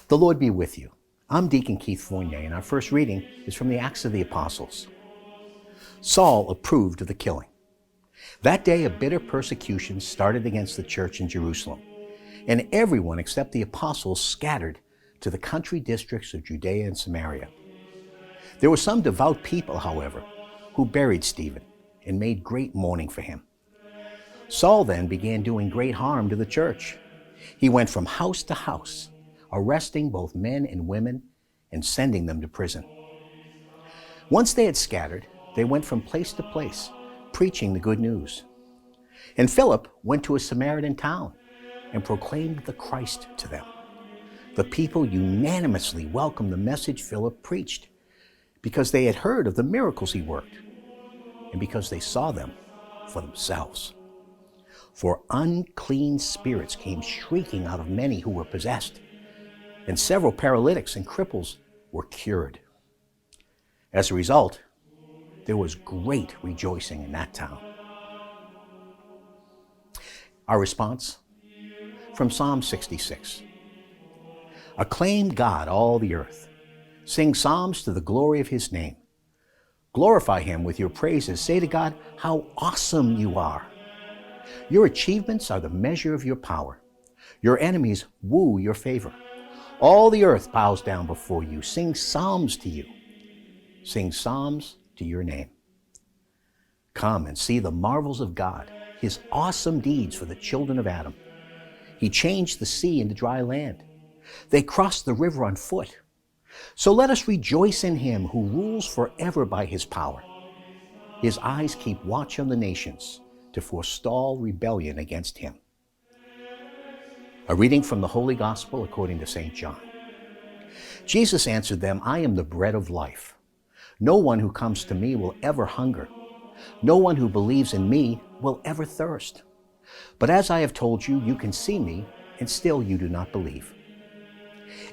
The Lord be with you. I'm Deacon Keith Fournier, and our first reading is from the Acts of the Apostles. Saul approved of the killing. That day, a bitter persecution started against the church in Jerusalem, and everyone except the apostles scattered to the country districts of Judaea and Samaria. There were some devout people, however, who buried Stephen and made great mourning for him. Saul then began doing great harm to the church. He went from house to house, arresting both men and women and sending them to prison. Once they had scattered, they went from place to place, preaching the good news. And Philip went to a Samaritan town and proclaimed the Christ to them. The people unanimously welcomed the message Philip preached because they had heard of the miracles he worked and because they saw them for themselves. For unclean spirits came shrieking out of many who were possessed, and several paralytics and cripples were cured. As a result, there was great rejoicing in that town. Our response? From Psalm 66. Acclaim God, all the earth. Sing psalms to the glory of his name. Glorify him with your praises. Say to God, how awesome you are. Your achievements are the measure of your power. Your enemies woo your favor. All the earth bows down before you. Sing psalms to you. Sing psalms to your name. Come and see the marvels of God, his awesome deeds for the children of Adam. He changed the sea into dry land. They crossed the river on foot. So let us rejoice in him who rules forever by his power. His eyes keep watch on the nations to forestall rebellion against him. A reading from the Holy Gospel according to St. John. Jesus answered them, I am the bread of life. No one who comes to me will ever hunger. No one who believes in me will ever thirst. But as I have told you, you can see me, and still you do not believe.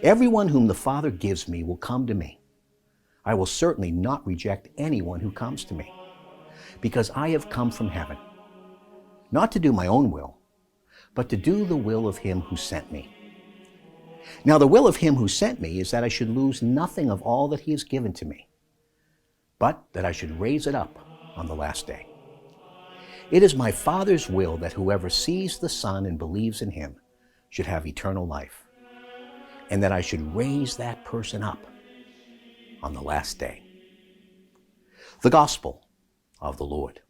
Everyone whom the Father gives me will come to me. I will certainly not reject anyone who comes to me, because I have come from heaven, not to do my own will, but to do the will of him who sent me. Now the will of him who sent me is that I should lose nothing of all that he has given to me, but that I should raise it up on the last day. It is my Father's will that whoever sees the Son and believes in him should have eternal life, and that I should raise that person up on the last day. The Gospel of the Lord.